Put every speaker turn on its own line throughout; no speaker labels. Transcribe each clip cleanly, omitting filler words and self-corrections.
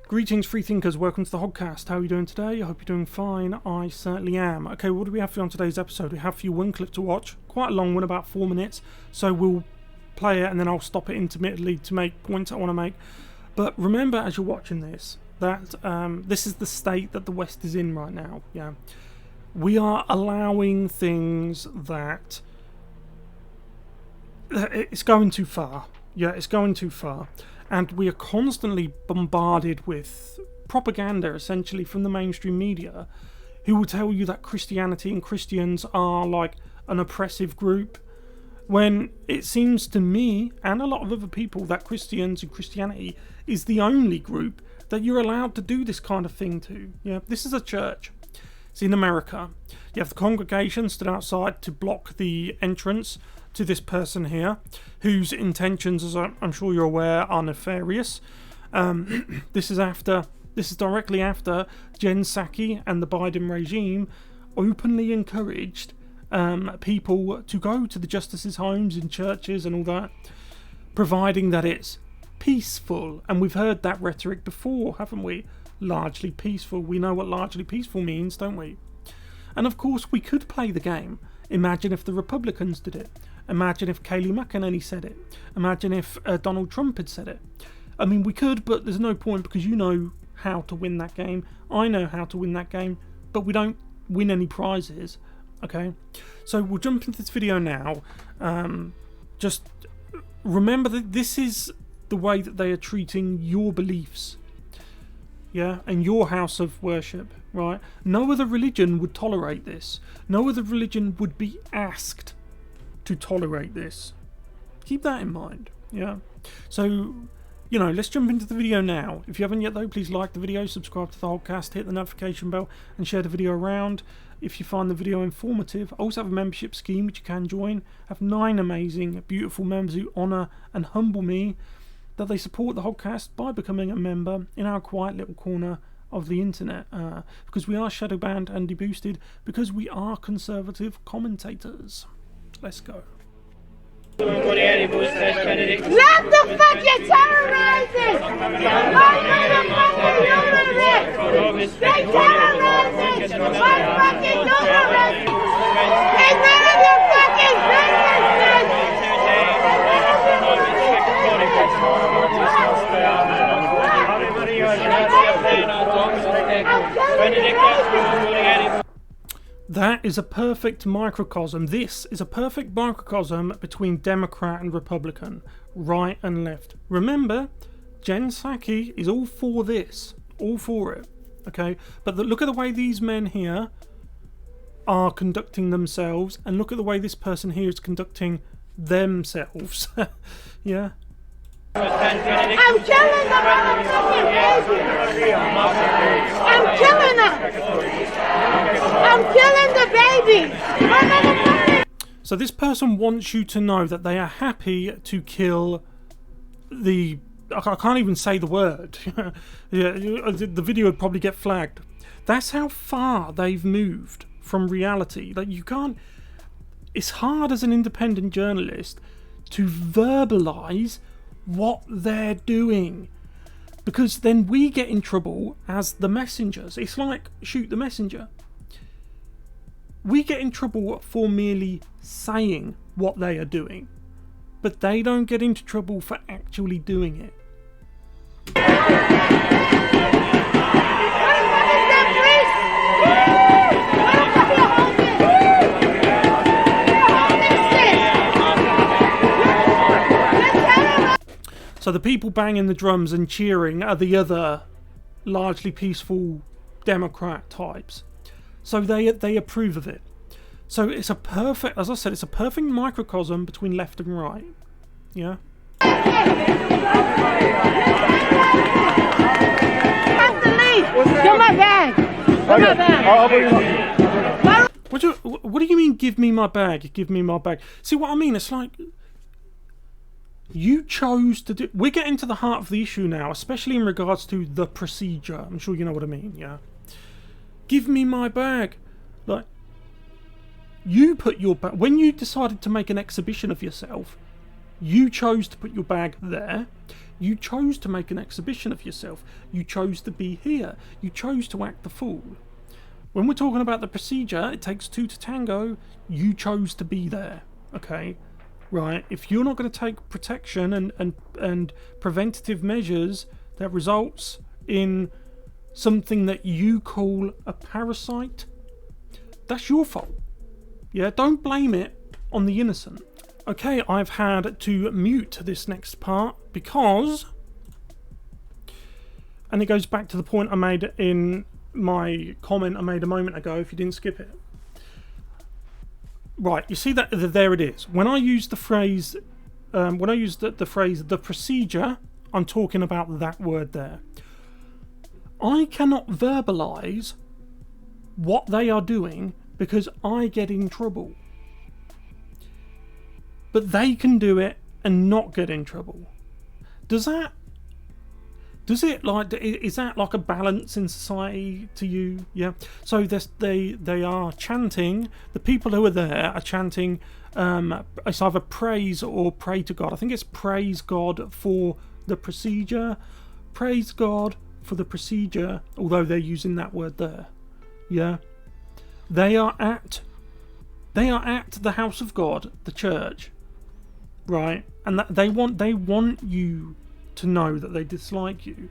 Greetings, free thinkers. Welcome to the Hoggcast. How are you doing today? I hope you're doing fine. I certainly am. Okay, what do we have for you on today's episode? We have for you one clip to watch, quite a long one, about 4 minutes. So we'll play it and then I'll stop it intermittently to make points I want to make. But remember, as you're watching this, that this is the state that the West is in right now. Yeah, we are allowing things that it's going too far. Yeah, it's going too far. And we are constantly bombarded with propaganda, essentially, from the mainstream media, who will tell you that Christianity and Christians are like an oppressive group, when it seems to me, and a lot of other people, that Christians and Christianity is the only group that you're allowed to do this kind of thing to. Yeah, this is a church. It's in America. You have the congregation stood outside to block the entrance to this person here, whose intentions, as I'm sure you're aware, are nefarious. This is directly after Jen Psaki and the Biden regime openly encouraged people to go to the justices' homes in churches and all that, providing that it's peaceful. And we've heard that rhetoric before, haven't we? Largely peaceful. We know what largely peaceful means, don't we? And of course, we could play the game. Imagine if the Republicans did it. Imagine if Kayleigh McEnany said it. Imagine if Donald Trump had said it. I mean, we could, but there's no point, because you know how to win that game. I know how to win that game, but we don't win any prizes. Okay? So we'll jump into this video now. Just remember that this is the way that they are treating your beliefs. Yeah, and your house of worship, right? No other religion would tolerate this. No other religion would be asked to tolerate this. Keep that in mind, yeah? So, you know, let's jump into the video now. If you haven't yet though, please like the video, subscribe to the Hoggcast, hit the notification bell and share the video around. If you find the video informative, I also have a membership scheme which you can join. I have 9 amazing, beautiful members who honour and humble me, that they support the Hoggcast by becoming a member in our quiet little corner of the internet, because we are shadow banned and deboosted, because we are conservative commentators. Let's go.
What the fuck, you're terrorizing! My motherfucking government! They terrorizing! My fucking government! Get rid of your fucking businesses!
That is a perfect microcosm. This is a perfect microcosm between Democrat and Republican, right and left. Remember, Jen Psaki is all for this, all for it, okay? But look at the way these men here are conducting themselves, and look at the way this person here is conducting themselves. Yeah.
I'm killing the motherfucking baby! I'm killing her! I'm killing the baby!
So this person wants you to know that they are happy to kill the... I can't even say the word. Yeah, the video would probably get flagged. That's how far they've moved from reality. Like, you can't... It's hard as an independent journalist to verbalise what they're doing, because then we get in trouble as the messengers. It's like shoot the messenger. We get in trouble for merely saying what they are doing, but they don't get into trouble for actually doing it. So the people banging the drums and cheering are the other largely peaceful Democrat types. So they approve of it. So it's a perfect, as I said, it's a perfect microcosm between left and right. Yeah.
You have to leave. Give my bag. Give my bag.
What do you mean? Give me my bag. Give me my bag. See what I mean? It's like, you chose to do... We're getting to the heart of the issue now, especially in regards to the procedure. I'm sure you know what I mean, yeah? Give me my bag. Like, you put your bag... When you decided to make an exhibition of yourself, You chose to put your bag there. You chose to make an exhibition of yourself. You chose to be here. You chose to act the fool. When we're talking about the procedure, it takes two to tango. You chose to be there. Okay? Right? If you're not going to take protection and preventative measures that results in something that you call a parasite, that's your fault. Yeah? Don't blame it on the innocent. Okay, I've had to mute this next part because, and it goes back to the point I made in my comment I made a moment ago, if you didn't skip it. Right, you see that there it is. When I use the phrase, the phrase the procedure, I'm talking about that word there. I cannot verbalise what they are doing because I get in trouble. But they can do it and not get in trouble. Is that like a balance in society to you? Yeah. So they are chanting. The people who are there are chanting. It's either praise or pray to God. I think it's praise God for the procedure. Praise God for the procedure. Although they're using that word there. Yeah. They are at the house of God, the church. Right, and that they want you to know that they dislike you.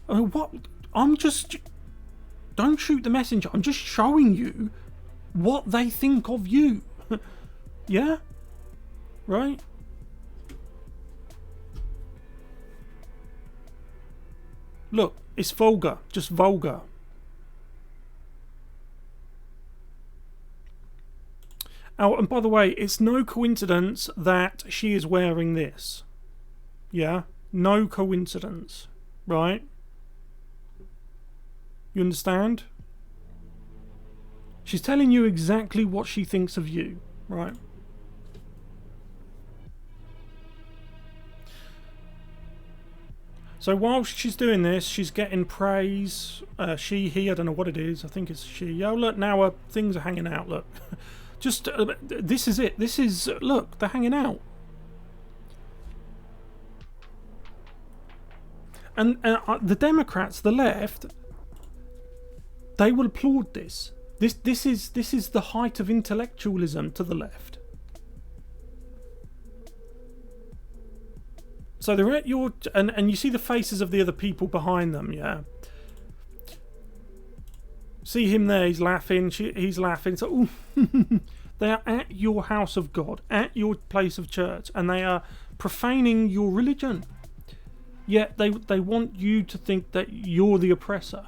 What? Don't shoot the messenger. I'm just showing you what they think of you. Yeah, right. Look, it's vulgar, just vulgar. Oh, and by the way, it's no coincidence that she is wearing this. Yeah? No coincidence. Right? You understand? She's telling you exactly what she thinks of you. Right? So whilst she's doing this, she's getting praise. He, I don't know what it is. I think it's she. Oh, look, now her things are hanging out. Look. Just, this is it. This is, look, they're hanging out. And the Democrats, the left, they will applaud this. This is the height of intellectualism to the left. So they're at your, and you see the faces of the other people behind them, yeah? See him there, he's laughing, he's laughing. So, they are at your house of God, at your place of church, and they are profaning your religion. Yet they want you to think that you're the oppressor.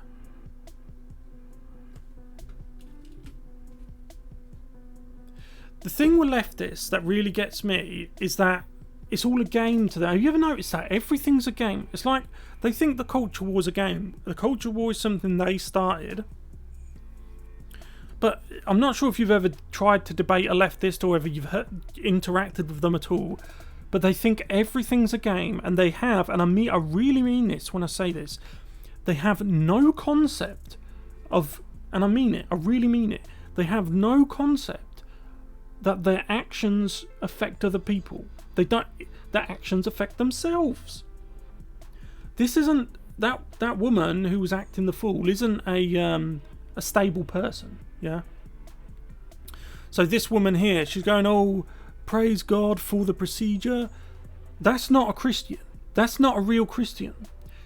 The thing with leftists that really gets me is that it's all a game to them. Have you ever noticed that? Everything's a game. It's like they think the culture war is a game. The culture war is something they started. But I'm not sure if you've ever tried to debate a leftist or ever you've interacted with them at all. But they think everything's a game, and they have, and I really mean this when I say this, they have no concept of, and I mean it, I really mean it, they have no concept that their actions affect other people. They don't, their actions affect themselves. This isn't, that woman who was acting the fool isn't a stable person. Yeah. So this woman here, she's going, oh, praise God for the procedure. That's not a Christian. That's not a real Christian.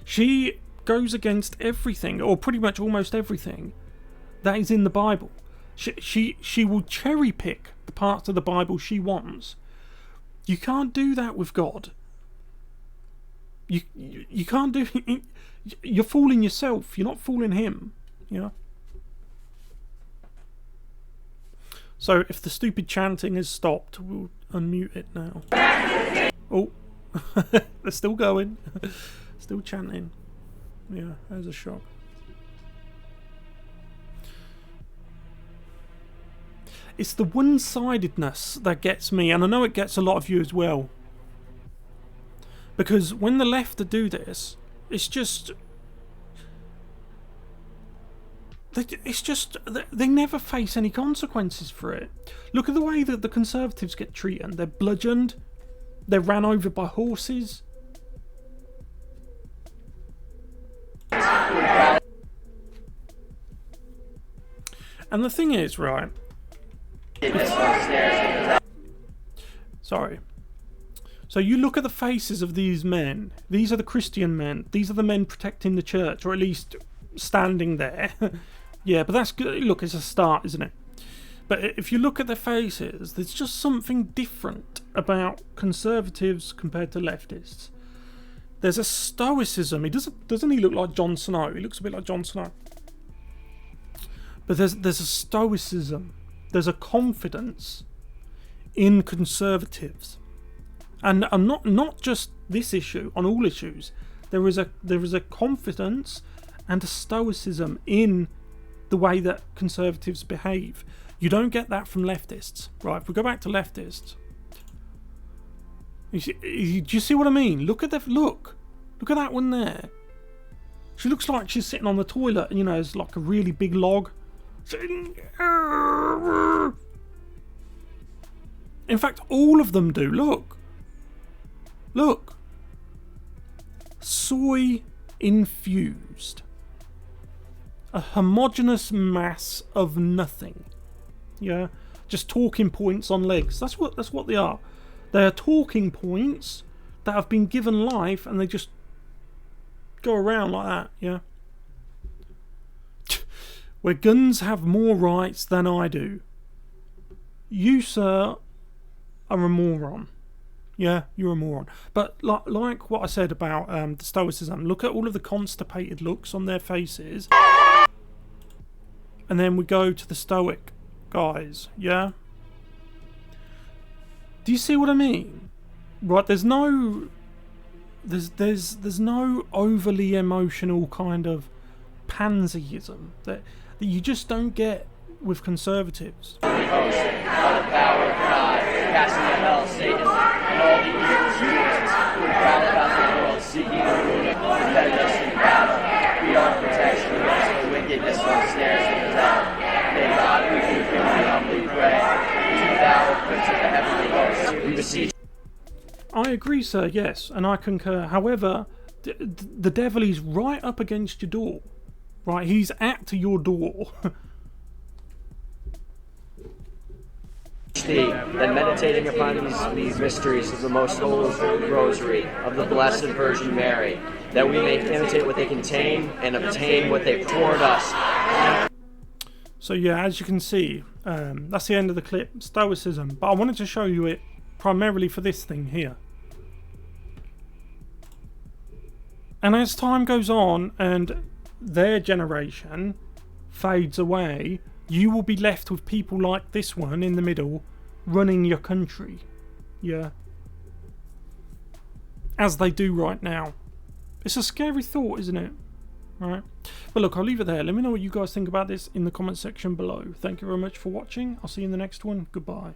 She goes against everything, or pretty much almost everything, that is in the Bible. She will cherry pick the parts of the Bible she wants. You can't do that with God. You can't do it. You're fooling yourself. You're not fooling him. You know. So if the stupid chanting has stopped, we'll unmute it now. Oh, they're still going. Still chanting. Yeah, there's a shock. It's the one-sidedness that gets me, and I know it gets a lot of you as well. Because when the left do this, it's just... It's just they never face any consequences for it. Look at the way that the Conservatives get treated. They're bludgeoned. They're ran over by horses. And the thing is, right? Sorry. So you look at the faces of these men. These are the Christian men. These are the men protecting the church, or at least standing there. Yeah, but that's good. Look, it's a start, isn't it? But if you look at their faces, there's just something different about Conservatives compared to leftists. There's a stoicism. Doesn't he look like Jon Snow? He looks a bit like Jon Snow. But there's a stoicism. There's a confidence in Conservatives, and not just this issue. On all issues, there is a confidence and a stoicism in the way that Conservatives behave. You don't get that from leftists, right? If we go back to leftists, do you see what I mean? Look at that one there. She looks like she's sitting on the toilet, and it's like a really big log. In fact, all of them do. Look. Soy infused. A homogeneous mass of nothing. Yeah, just talking points on legs. That's what they are. They are talking points that have been given life, and they just go around like that. Yeah. Where guns have more rights than I do. You, sir, are a moron. Yeah, you're a moron. But like what I said about the stoicism, look at all of the constipated looks on their faces. And then we go to the stoic guys, yeah? Do you see what I mean? Right, there's no overly emotional kind of pansyism that you just don't get with Conservatives.
By the power of God, casting to hell Satan and all the evil spirits who prowl about the world seeking the ruin of competitors in battle. Be our protection against the wickedness of the snares of hell. May God rebuke him, we humbly pray. Do thou, Prince of the heavenly hosts, we beseech.
I agree, sir, yes, and I concur. However, the devil is right up against your door. Right, he's at your door.
That meditating upon these mysteries of the most holy rosary of the Blessed Virgin Mary, that we may imitate what they contain and obtain what they poured us.
So yeah, as you can see, that's the end of the clip, stoicism. But I wanted to show you it primarily for this thing here. And as time goes on and their generation fades away, you will be left with people like this one in the middle running your country. Yeah. As they do right now. It's a scary thought, isn't it? Right. But look, I'll leave it there. Let me know what you guys think about this in the comment section below. Thank you very much for watching. I'll see you in the next one. Goodbye.